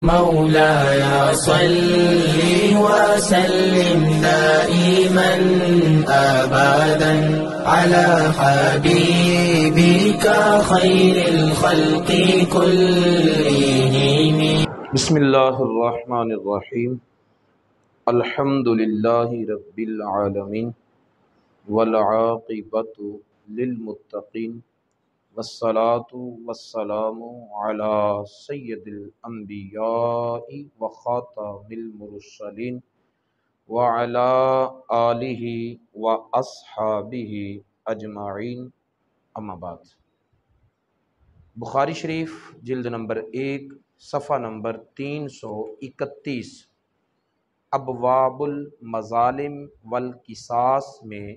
مولاي صل وسلم دائما أبدا على حبيبك خير الخلق كلهم. بسم اللہ الرحمن الرحیم الحمد للہ رب العالمین والعاقبۃ للمتقین والصلاة والسلام علی سید الانبیاء وخاتم المرسلین وعلی آلہ واصحابہ اجمعین، اما بعد۔ بخاری شریف جلد نمبر 1 صفحہ نمبر 331 ابواب المظالم والقصاص میں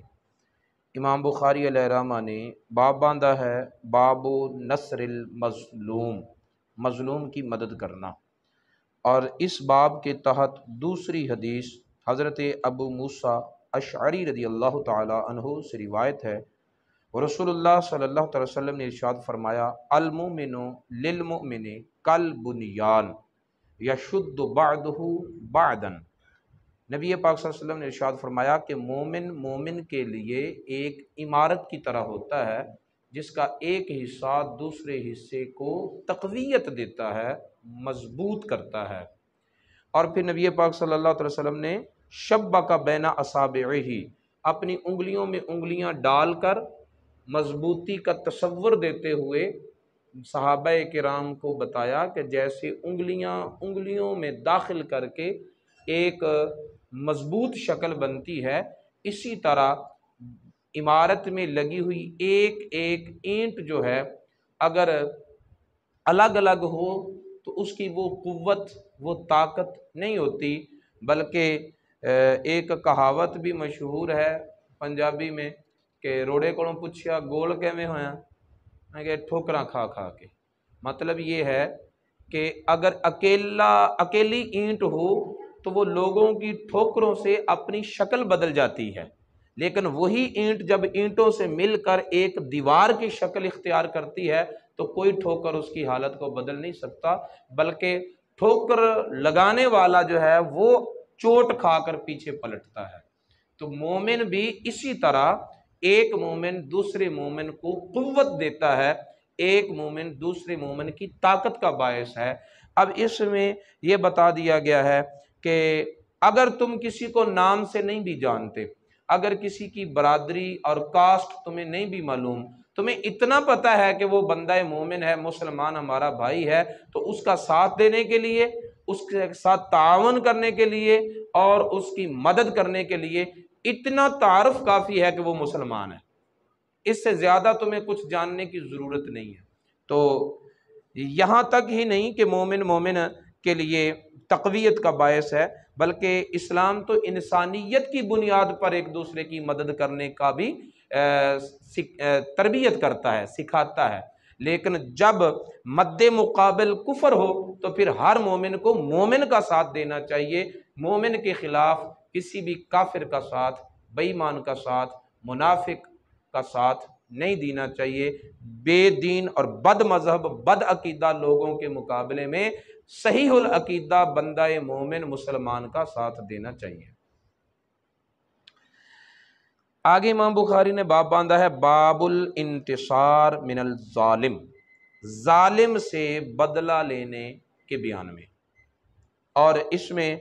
امام بخاری علیہ الرحمہ نے باب باندھا ہے باب نصر المظلوم، مظلوم کی مدد کرنا، اور اس باب کے تحت دوسری حدیث حضرت ابو موسیٰ اشعری رضی اللہ تعالی عنہ سے روایت ہے، رسول اللہ صلی اللہ علیہ وسلم نے ارشاد فرمایا المؤمن للمؤمن کالبنیان یشد بعضہ بعضا۔ نبی پاک صلی اللہ علیہ وسلم نے ارشاد فرمایا کہ مومن مومن کے لیے ایک عمارت کی طرح ہوتا ہے جس کا ایک حصہ دوسرے حصے کو تقویت دیتا ہے، مضبوط کرتا ہے۔ اور پھر نبی پاک صلی اللہ علیہ وسلم نے شبک بین اصابعہ، اپنی انگلیوں میں انگلیاں ڈال کر مضبوطی کا تصور دیتے ہوئے صحابہ کرام کو بتایا کہ جیسے انگلیوں میں داخل کر کے ایک مضبوط شکل بنتی ہے، اسی طرح عمارت میں لگی ہوئی ایک ایک اینٹ جو ہے اگر الگ الگ ہو تو اس کی وہ قوت، وہ طاقت نہیں ہوتی، بلکہ ایک کہاوت بھی مشہور ہے پنجابی میں کہ روڑے کو پوچھیا گول کیویں ہویا، میں کہ ٹھوکراں کھا کھا کے۔ مطلب یہ ہے کہ اگر اکیلی اینٹ ہو تو وہ لوگوں کی ٹھوکروں سے اپنی شکل بدل جاتی ہے، لیکن وہی اینٹ جب اینٹوں سے مل کر ایک دیوار کی شکل اختیار کرتی ہے تو کوئی ٹھوکر اس کی حالت کو بدل نہیں سکتا، بلکہ ٹھوکر لگانے والا جو ہے وہ چوٹ کھا کر پیچھے پلٹتا ہے۔ تو مومن بھی اسی طرح ایک مومن دوسرے مومن کو قوت دیتا ہے، ایک مومن دوسرے مومن کی طاقت کا باعث ہے۔ اب اس میں یہ بتا دیا گیا ہے کہ اگر تم کسی کو نام سے نہیں بھی جانتے، اگر کسی کی برادری اور کاسٹ تمہیں نہیں بھی معلوم، تمہیں اتنا پتہ ہے کہ وہ بندہ مومن ہے، مسلمان ہمارا بھائی ہے، تو اس کا ساتھ دینے کے لیے، اس کے ساتھ تعاون کرنے کے لیے اور اس کی مدد کرنے کے لیے اتنا تعارف کافی ہے کہ وہ مسلمان ہے، اس سے زیادہ تمہیں کچھ جاننے کی ضرورت نہیں ہے۔ تو یہاں تک ہی نہیں کہ مومن مومن کے لیے تقویت کا باعث ہے، بلکہ اسلام تو انسانیت کی بنیاد پر ایک دوسرے کی مدد کرنے کا بھی تربیت کرتا ہے، سکھاتا ہے، لیکن جب مد مقابل کفر ہو تو پھر ہر مومن کو مومن کا ساتھ دینا چاہیے، مومن کے خلاف کسی بھی کافر کا ساتھ، بے ایمان کا ساتھ، منافق کا ساتھ نہیں دینا چاہیے۔ بے دین اور بد مذہب، بد عقیدہ لوگوں کے مقابلے میں صحیح العقیدہ بندہ مومن مسلمان کا ساتھ دینا چاہیے۔ آگے امام بخاری نے باب باندھا ہے باب الانتصار من الظالم، ظالم سے بدلہ لینے کے بیان میں، اور اس میں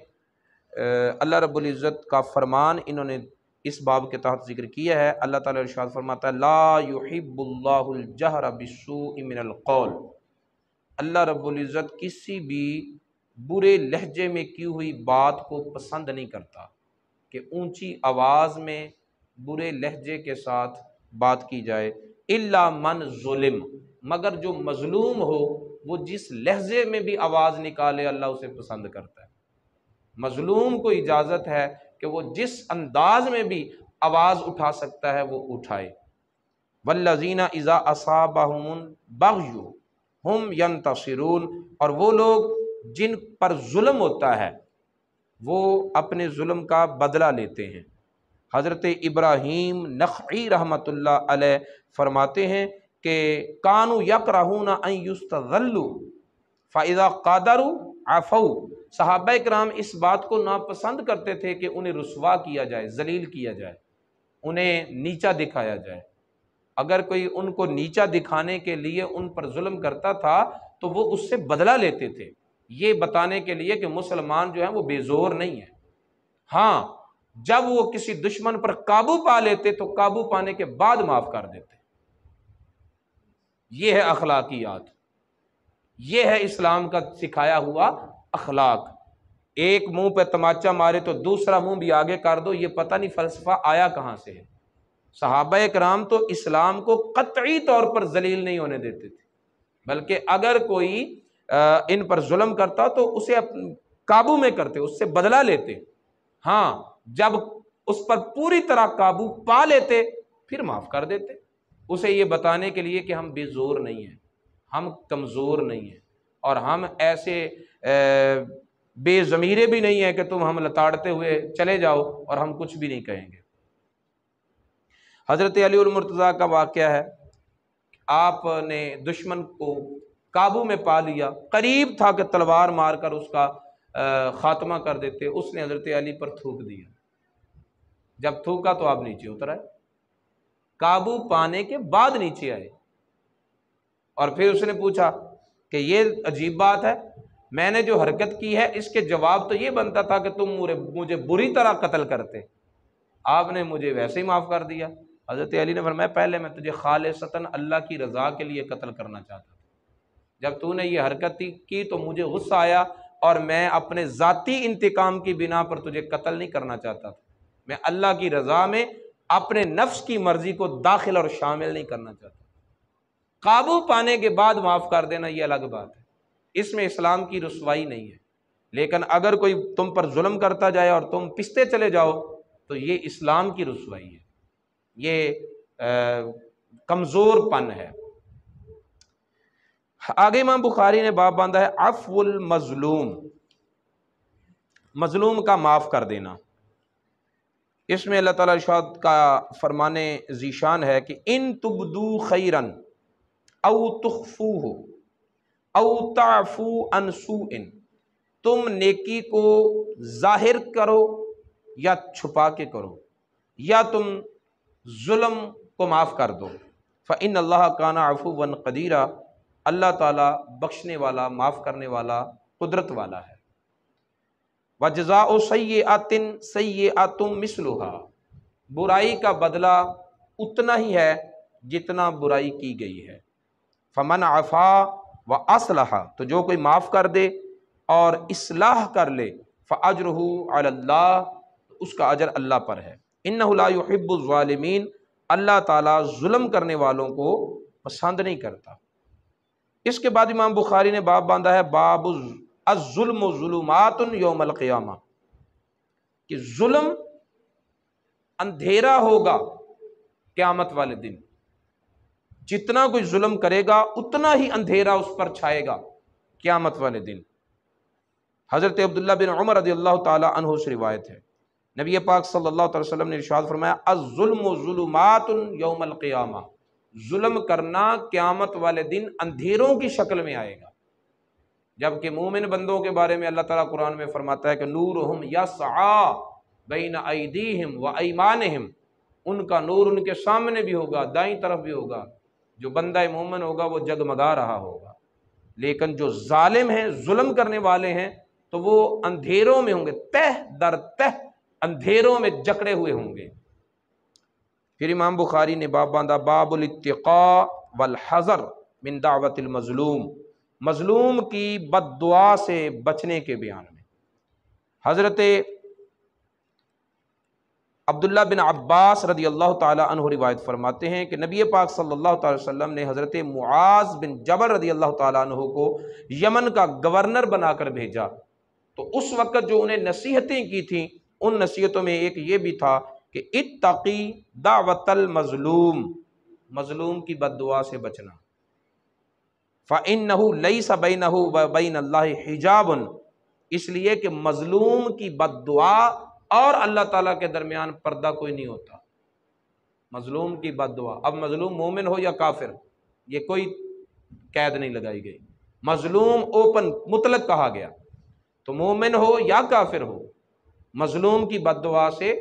اللہ رب العزت کا فرمان انہوں نے اس باب کے تحت ذکر کیا ہے۔ اللہ تعالیٰ ارشاد فرماتا ہے لا یحب اللہ الجہر بالسوء من القول، اللہ رب العزت کسی بھی برے لہجے میں کی ہوئی بات کو پسند نہیں کرتا کہ اونچی آواز میں برے لہجے کے ساتھ بات کی جائے، الا من ظلم، مگر جو مظلوم ہو وہ جس لہجے میں بھی آواز نکالے اللہ اسے پسند کرتا ہے۔ مظلوم کو اجازت ہے کہ وہ جس انداز میں بھی آواز اٹھا سکتا ہے وہ اٹھائے۔ والذین اذا اصابہم البغی ہم ینتصرون، اور وہ لوگ جن پر ظلم ہوتا ہے وہ اپنے ظلم کا بدلہ لیتے ہیں۔ حضرت ابراہیم نخعی رحمۃ اللہ علیہ فرماتے ہیں کہ کانوا یکرہون ان یستذلوا فاذا قدروا عفو، صحابہ کرام اس بات کو ناپسند کرتے تھے کہ انہیں رسوا کیا جائے، ذلیل کیا جائے، انہیں نیچا دکھایا جائے۔ اگر کوئی ان کو نیچا دکھانے کے لیے ان پر ظلم کرتا تھا تو وہ اس سے بدلہ لیتے تھے، یہ بتانے کے لیے کہ مسلمان جو ہیں وہ بے زور نہیں ہے۔ ہاں، جب وہ کسی دشمن پر قابو پا لیتے تو قابو پانے کے بعد معاف کر دیتے۔ یہ ہے اخلاقیات، یہ ہے اسلام کا سکھایا ہوا اخلاق۔ ایک منہ پہ تماچا مارے تو دوسرا منہ بھی آگے کر دو، یہ پتہ نہیں فلسفہ آیا کہاں سے ہے۔ صحابہ کرام تو اسلام کو قطعی طور پر ذلیل نہیں ہونے دیتے تھے، بلکہ اگر کوئی ان پر ظلم کرتا تو اسے قابو میں کرتے، اس سے بدلہ لیتے۔ ہاں، جب اس پر پوری طرح قابو پا لیتے پھر معاف کر دیتے، اسے یہ بتانے کے لیے کہ ہم بے زور نہیں ہیں، ہم کمزور نہیں ہیں، اور ہم ایسے بے ضمیرے بھی نہیں ہیں کہ تم ہم لتاڑتے ہوئے چلے جاؤ اور ہم کچھ بھی نہیں کہیں گے۔ حضرت علی المرتضیٰ کا واقعہ ہے، آپ نے دشمن کو قابو میں پا لیا، قریب تھا کہ تلوار مار کر اس کا خاتمہ کر دیتے، اس نے حضرت علی پر تھوک دیا۔ جب تھوکا تو آپ نیچے اتر آئے، قابو پانے کے بعد نیچے آئے، اور پھر اس نے پوچھا کہ یہ عجیب بات ہے، میں نے جو حرکت کی ہے اس کے جواب تو یہ بنتا تھا کہ تم مجھے بری طرح قتل کرتے، آپ نے مجھے ویسے ہی معاف کر دیا۔ حضرت علی نے فرمایا پہلے میں تجھے خالصتاً اللہ کی رضا کے لیے قتل کرنا چاہتا تھا، جب تو نے یہ حرکت کی تو مجھے غصہ آیا اور میں اپنے ذاتی انتقام کی بنا پر تجھے قتل نہیں کرنا چاہتا تھا، میں اللہ کی رضا میں اپنے نفس کی مرضی کو داخل اور شامل نہیں کرنا چاہتا۔ قابو پانے کے بعد معاف کر دینا یہ الگ بات ہے، اس میں اسلام کی رسوائی نہیں ہے، لیکن اگر کوئی تم پر ظلم کرتا جائے اور تم پستے چلے جاؤ تو یہ اسلام کی رسوائی ہے، یہ کمزور پن ہے۔ آگے امام بخاری نے باب باندھا ہے عفو المظلوم، مظلوم کا معاف کر دینا۔ اس میں اللہ تعالیٰ ارشاد کا فرمانے ذیشان ہے کہ ان تبدو خیرن او تخفوہ او تعفو عن سوء، تم نیکی کو ظاہر کرو یا چھپا کے کرو، یا تم ظلم کو معاف کر دو، فإن اللہ کان عفوا قدیرا، اللہ تعالیٰ بخشنے والا، معاف کرنے والا، قدرت والا ہے۔ وجزاء سیئۃ سیئۃ مثلھا، برائی کا بدلہ اتنا ہی ہے جتنا برائی کی گئی ہے۔ فمن عفا واصلح، تو جو کوئی معاف کر دے اور اصلاح کر لے، فاجرہ علی اللہ، اس کا اجر اللہ پر ہے۔ انہ لا یحب الظالمین، اللہ تعالیٰ ظلم کرنے والوں کو پسند نہیں کرتا۔ اس کے بعد امام بخاری نے باب باندھا ہے باب الظلم ظلمات یوم القیامہ، کہ ظلم اندھیرا ہوگا قیامت والے دن، جتنا کوئی ظلم کرے گا اتنا ہی اندھیرا اس پر چھائے گا قیامت والے دن۔ حضرت عبداللہ بن عمر رضی اللہ تعالی عنہ سے روایت ہے، نبی پاک صلی اللہ علیہ وسلم نے ارشاد فرمایا الظلم ظلمات یوم القیامہ، ظلم کرنا قیامت والے دن اندھیروں کی شکل میں آئے گا، جبکہ مومن بندوں کے بارے میں اللہ تعالیٰ قرآن میں فرماتا ہے کہ نورہم یسعی بین ایدیہم و ایمانہم، ان کا نور ان کے سامنے بھی ہوگا، دائیں طرف بھی ہوگا، جو بندہ مومن ہوگا وہ جگمگا رہا ہوگا۔ لیکن جو ظالم ہیں، ظلم کرنے والے ہیں، تو وہ اندھیروں میں ہوں گے، تہ در تہ اندھیروں میں جکڑے ہوئے ہوں گے۔ پھر امام بخاری نے باب باندھا باب الاتقاء والحذر من دعوت المظلوم، مظلوم کی بد دعا سے بچنے کے بیان میں۔ حضرت عبداللہ بن عباس رضی اللہ تعالی عنہ روایت فرماتے ہیں کہ نبی پاک صلی اللہ تعالی وسلم نے حضرت معاذ بن جبل رضی اللہ تعالی عنہ کو یمن کا گورنر بنا کر بھیجا، تو اس وقت جو انہیں نصیحتیں کی تھیں ان نصیحتوں میں ایک یہ بھی تھا کہ اتقی دعوت المظلوم، مظلوم کی بد دعا سے بچنا، فإنہ لیس بینہ وبین اللہ حجاب، اس لیے کہ مظلوم کی بد دعا اور اللہ تعالیٰ کے درمیان پردہ کوئی نہیں ہوتا۔ مظلوم کی بد دعا، اب مظلوم مومن ہو یا کافر یہ کوئی قید نہیں لگائی گئی، مظلوم اوپن مطلق کہا گیا، تو مومن ہو یا کافر ہو، مظلوم کی بد دعا سے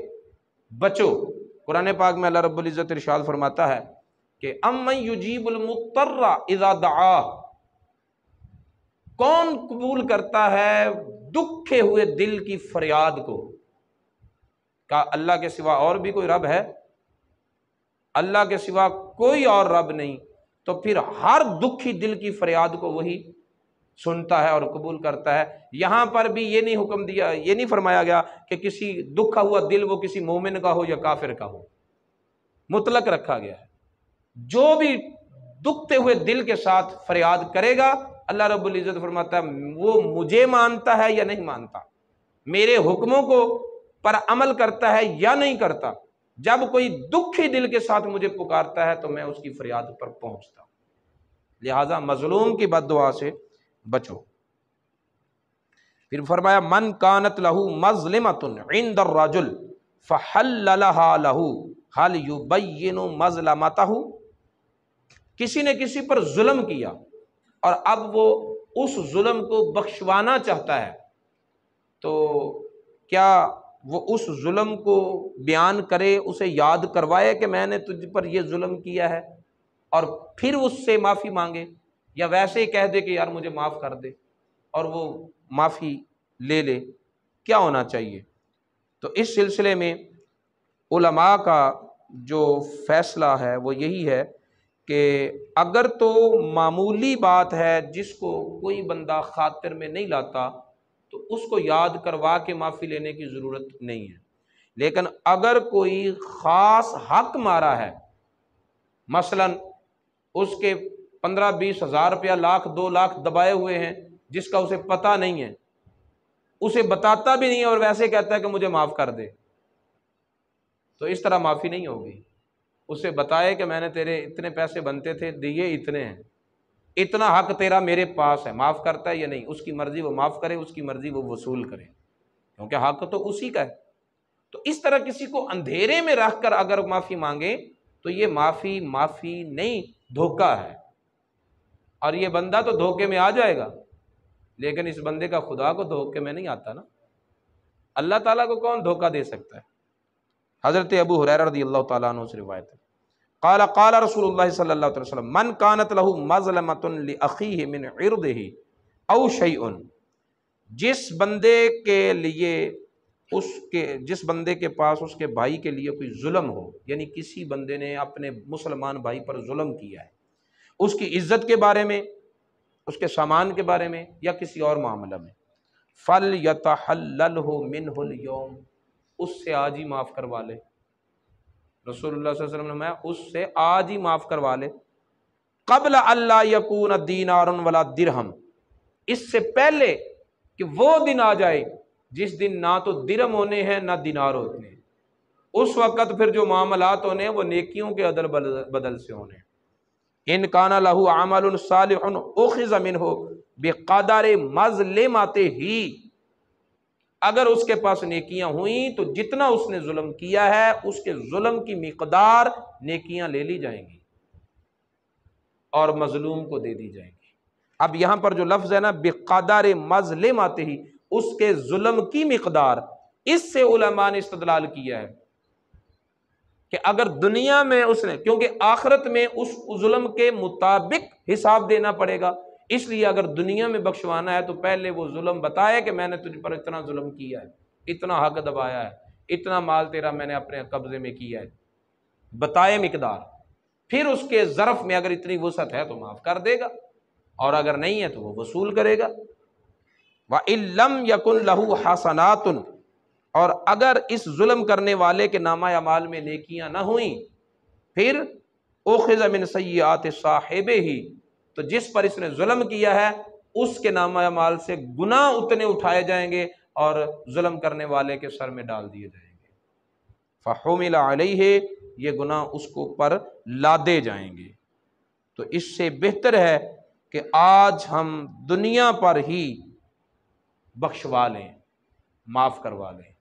بچو۔ قرآن پاک میں اللہ رب العزت ارشاد فرماتا ہے کہ امن یجیب المضطر اذا دعا، کون قبول کرتا ہے دکھے ہوئے دل کی فریاد کو؟ کہا اللہ کے سوا اور بھی کوئی رب ہے؟ اللہ کے سوا کوئی اور رب نہیں، تو پھر ہر دکھی دل کی فریاد کو وہی سنتا ہے اور قبول کرتا ہے۔ یہاں پر بھی یہ نہیں حکم دیا، یہ نہیں فرمایا گیا کہ کسی دکھا ہوا دل وہ کسی مومن کا ہو یا کافر کا ہو، مطلق رکھا گیا ہے۔ جو بھی دکھتے ہوئے دل کے ساتھ فریاد کرے گا، اللہ رب العزت فرماتا ہے وہ مجھے مانتا ہے یا نہیں مانتا، میرے حکموں کو پر عمل کرتا ہے یا نہیں کرتا۔ جب کوئی دکھی دل کے ساتھ مجھے پکارتا ہے تو میں اس کی فریاد پر پہنچتا ہوں۔ لہذا مظلوم کی بد دعا سے بچو۔ پھر فرمایا من کانت لہو مظلمۃ عند الرجل فحللها له هل يبين مظلمته، کسی نے کسی پر ظلم کیا اور اب وہ اس ظلم کو بخشوانا چاہتا ہے، تو کیا وہ اس ظلم کو بیان کرے، اسے یاد کروائے کہ میں نے تجھ پر یہ ظلم کیا ہے، اور پھر اس سے معافی مانگے، یا ویسے ہی کہہ دے کہ یار مجھے معاف کر دے اور وہ معافی لے لے؟ کیا ہونا چاہیے؟ تو اس سلسلے میں علماء کا جو فیصلہ ہے وہ یہی ہے کہ اگر تو معمولی بات ہے جس کو کوئی بندہ خاطر میں نہیں لاتا تو اس کو یاد کروا کے معافی لینے کی ضرورت نہیں ہے، لیکن اگر کوئی خاص حق مارا ہے، مثلا اس کے 15-20 ہزار روپیہ، لاکھ 2 لاکھ دبائے ہوئے ہیں جس کا اسے پتہ نہیں ہے، اسے بتاتا بھی نہیں ہے اور ویسے کہتا ہے کہ مجھے معاف کر دے، تو اس طرح معافی نہیں ہوگی۔ اسے بتائے کہ میں نے تیرے اتنے پیسے بنتے تھے، دیے اتنے ہیں، اتنا حق تیرا میرے پاس ہے، معاف کرتا ہے یا نہیں؟ اس کی مرضی وہ معاف کرے، اس کی مرضی وہ وصول کرے، کیونکہ حق تو اسی کا ہے۔ تو اس طرح کسی کو اندھیرے میں رکھ کر اگر معافی مانگے تو یہ معافی نہیں، دھوکہ ہے، اور یہ بندہ تو دھوکے میں آ جائے گا، لیکن اس بندے کا خدا کو دھوکے میں نہیں آتا نا۔ اللہ تعالیٰ کو کون دھوکہ دے سکتا ہے؟ حضرت ابو ہریرہ رضی اللہ تعالیٰ عنہ سے روایت ہے، قال قال رسول اللہ صلی اللہ علیہ وسلم من کانت لہ مظلمۃ لاخیہ من عرضہ او شیء، جس بندے کے پاس اس کے بھائی کے لیے کوئی ظلم ہو، یعنی کسی بندے نے اپنے مسلمان بھائی پر ظلم کیا ہے، اس کی عزت کے بارے میں، اس کے سامان کے بارے میں، یا کسی اور معاملہ میں، فَلْيَتَحَلَّلْهُ مِنْهُ الْيَوْمِ، اس سے آج ہی معاف کروا لے۔ رسول اللہ صلی اللہ علیہ وسلم نے اس سے آج ہی معاف کروا لے، قبل اللہ یکون دینار ولا درہم، اس سے پہلے کہ وہ دن آ جائے جس دن نہ تو درہم ہونے ہیں نہ دینار ہونے ہیں، اس وقت پھر جو معاملات ہونے ہیں وہ نیکیوں کے عدل بدل سے ہونے ہیں۔ ان کان لہ عمل صالح اخذ منہ بقدر مظلمتہ، اگر اس کے پاس نیکیاں ہوئیں تو جتنا اس نے ظلم کیا ہے اس کے ظلم کی مقدار نیکیاں لے لی جائیں گی اور مظلوم کو دے دی جائیں گی۔ اب یہاں پر جو لفظ ہے نا بقدر مظلمتہ، اس کے ظلم کی مقدار، اس سے علماء نے استدلال کیا ہے کہ اگر دنیا میں اس نے، کیونکہ آخرت میں اس ظلم کے مطابق حساب دینا پڑے گا، اس لیے اگر دنیا میں بخشوانا ہے تو پہلے وہ ظلم بتائے کہ میں نے تجھ پر اتنا ظلم کیا ہے، اتنا حق دبایا ہے، اتنا مال تیرا میں نے اپنے قبضے میں کیا ہے، بتائے مقدار، پھر اس کے ظرف میں اگر اتنی وسعت ہے تو معاف کر دے گا، اور اگر نہیں ہے تو وہ وصول کرے گا۔ وَإِن لَّمْ يَكُن لَّهُ حَسَنَاتٌ، اور اگر اس ظلم کرنے والے کے نامہ اعمال میں نیکیاں نہ ہوئیں، پھر اُخِذَ مِن سَیِّئَاتِ صَاحِبِہِ، تو جس پر اس نے ظلم کیا ہے اس کے نامہ اعمال سے گناہ اتنے اٹھائے جائیں گے اور ظلم کرنے والے کے سر میں ڈال دیے جائیں گے، فَحُمِلَ عَلَيْهِ، یہ گناہ اس کو پر لادے جائیں گے۔ تو اس سے بہتر ہے کہ آج ہم دنیا پر ہی بخشوا لیں، معاف کروا لیں۔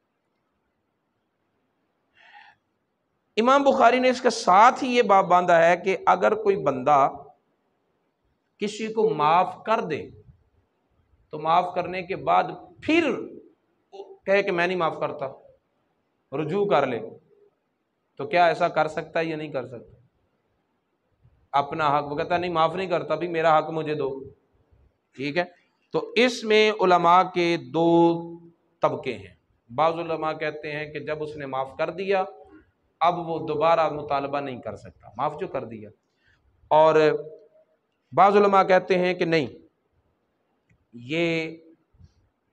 امام بخاری نے اس کے ساتھ ہی یہ باب باندھا ہے کہ اگر کوئی بندہ کسی کو معاف کر دے تو معاف کرنے کے بعد پھر کہے کہ میں نہیں معاف کرتا، رجوع کر لے، تو کیا ایسا کر سکتا ہے یا نہیں کر سکتا؟ اپنا حق وہ کہتا نہیں معاف نہیں کرتا، بھی میرا حق مجھے دو، ٹھیک ہے۔ تو اس میں علماء کے دو طبقے ہیں۔ بعض علماء کہتے ہیں کہ جب اس نے معاف کر دیا اب وہ دوبارہ مطالبہ نہیں کر سکتا، معاف جو کر دیا، اور بعض علماء کہتے ہیں کہ نہیں، یہ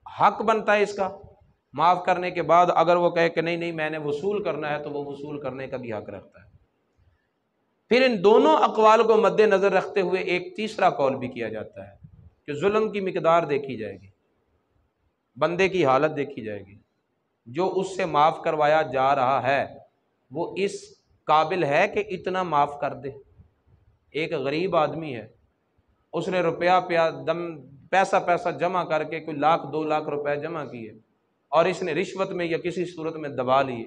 حق بنتا ہے اس کا، معاف کرنے کے بعد اگر وہ کہے کہ نہیں نہیں میں نے وصول کرنا ہے تو وہ وصول کرنے کا بھی حق رکھتا ہے۔ پھر ان دونوں اقوال کو مد نظر رکھتے ہوئے ایک تیسرا قول بھی کیا جاتا ہے کہ ظلم کی مقدار دیکھی جائے گی، بندے کی حالت دیکھی جائے گی، جو اس سے معاف کروایا جا رہا ہے وہ اس قابل ہے کہ اتنا معاف کر دے۔ ایک غریب آدمی ہے، اس نے پیسہ جمع کر کے کوئی 1,00,000 2,00,000 روپے جمع کیے اور اس نے رشوت میں یا کسی صورت میں دبا لیے،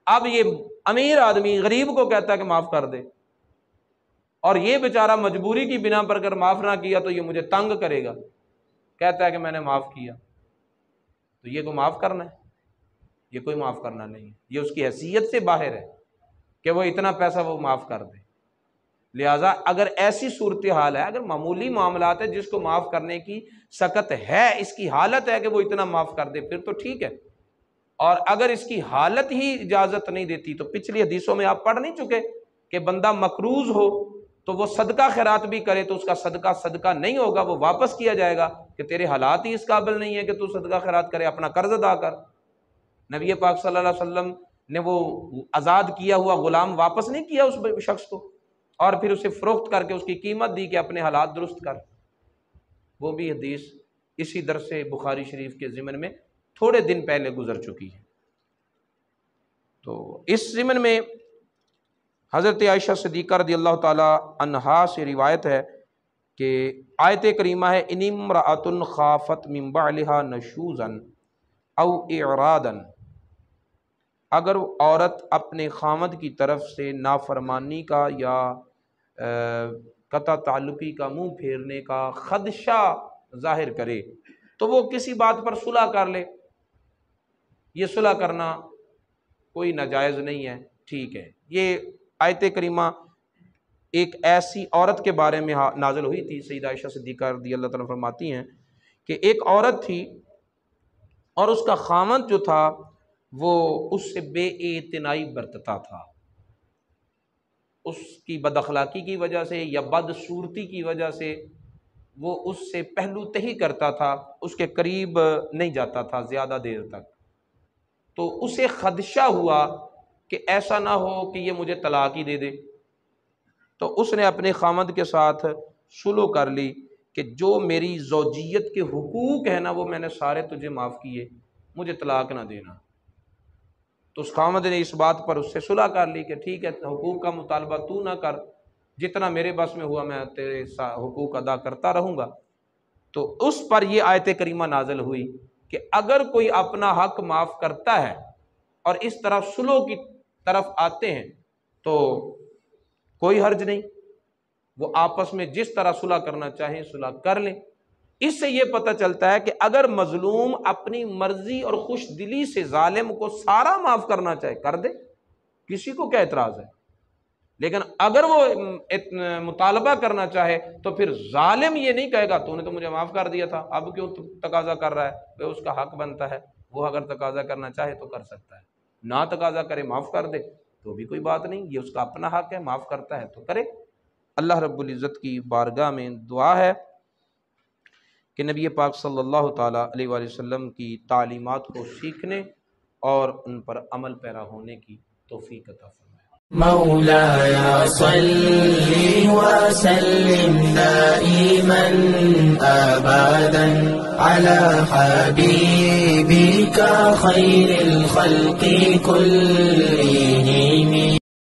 اب یہ امیر آدمی غریب کو کہتا ہے کہ معاف کر دے، اور یہ بیچارہ مجبوری کی بنا پر اگر معاف نہ کیا تو یہ مجھے تنگ کرے گا، کہتا ہے کہ میں نے معاف کیا، تو یہ کو معاف کرنا ہے؟ یہ کوئی معاف کرنا نہیں ہے، یہ اس کی حیثیت سے باہر ہے کہ وہ اتنا پیسہ وہ معاف کر دے۔ لہٰذا اگر ایسی صورتحال ہے، اگر معمولی معاملات ہے جس کو معاف کرنے کی سکت ہے، اس کی حالت ہے کہ وہ اتنا معاف کر دے، پھر تو ٹھیک ہے، اور اگر اس کی حالت ہی اجازت نہیں دیتی تو پچھلی حدیثوں میں آپ پڑھ نہیں چکے کہ بندہ مقروض ہو تو وہ صدقہ خیرات بھی کرے تو اس کا صدقہ نہیں ہوگا، وہ واپس کیا جائے گا کہ تیرے حالات ہی اس قابل نہیں ہے کہ تو صدقہ خیرات کرے، اپنا قرض ادا کر۔ نبی پاک صلی اللہ علیہ وسلم نے وہ آزاد کیا ہوا غلام واپس نہیں کیا اس شخص کو، اور پھر اسے فروخت کر کے اس کی قیمت دی کہ اپنے حالات درست کر۔ وہ بھی حدیث اسی درس بخاری شریف کے ضمن میں تھوڑے دن پہلے گزر چکی ہے۔ تو اس ضمن میں حضرت عائشہ صدیقہ رضی اللہ تعالی عنہا سے روایت ہے کہ آیت کریمہ ہے ان امرأۃ خافت من بعلہا نشوزا او اعرادا، اگر عورت اپنے خامد کی طرف سے نافرمانی کا یا قطع تعلقی کا منہ پھیرنے کا خدشہ ظاہر کرے تو وہ کسی بات پر صلح کر لے، یہ صلح کرنا کوئی ناجائز نہیں ہے، ٹھیک ہے۔ یہ آیت کریمہ ایک ایسی عورت کے بارے میں نازل ہوئی تھی، سیدہ عائشہ صدیقہ رضی اللہ تعالیٰ فرماتی ہیں کہ ایک عورت تھی اور اس کا خامند جو تھا وہ اس سے بے اعتنائی برتتا تھا، اس کی بد اخلاقی کی وجہ سے یا بدصورتی کی وجہ سے وہ اس سے پہلو تہی کرتا تھا، اس کے قریب نہیں جاتا تھا زیادہ دیر تک، تو اسے خدشہ ہوا کہ ایسا نہ ہو کہ یہ مجھے طلاق ہی دے دے، تو اس نے اپنے خامند کے ساتھ صلح کر لی کہ جو میری زوجیت کے حقوق ہیں نا وہ میں نے سارے تجھے معاف کیے، مجھے طلاق نہ دینا۔ تو اس خامد نے اس بات پر اس سے صلح کر لی کہ ٹھیک ہے، حقوق کا مطالبہ تو نہ کر، جتنا میرے بس میں ہوا میں تیرے حقوق ادا کرتا رہوں گا۔ تو اس پر یہ آیت کریمہ نازل ہوئی کہ اگر کوئی اپنا حق معاف کرتا ہے اور اس طرح صلح کی طرف آتے ہیں تو کوئی حرج نہیں، وہ آپس میں جس طرح صلح کرنا چاہیں صلح کر لیں۔ اس سے یہ پتہ چلتا ہے کہ اگر مظلوم اپنی مرضی اور خوش دلی سے ظالم کو سارا معاف کرنا چاہے کر دے، کسی کو کیا اعتراض ہے، لیکن اگر وہ مطالبہ کرنا چاہے تو پھر ظالم یہ نہیں کہے گا تو نے تو مجھے معاف کر دیا تھا، اب کیوں تقاضا کر رہا ہے؟ اس کا حق بنتا ہے، وہ اگر تقاضا کرنا چاہے تو کر سکتا ہے، نہ تقاضا کرے معاف کر دے تو بھی کوئی بات نہیں، یہ اس کا اپنا حق ہے، معاف کرتا ہے تو کرے۔ اللہ رب العزت کی بارگاہ میں دعا ہے کہ نبی پاک صلی اللہ تعالیٰ علیہ وآلہ وسلم کی تعلیمات کو سیکھنے اور ان پر عمل پیرا ہونے کی توفیق عطا فرمائے۔ مولاي صل وسلم دائما أبدا على حبيبك خير الخلق كلهم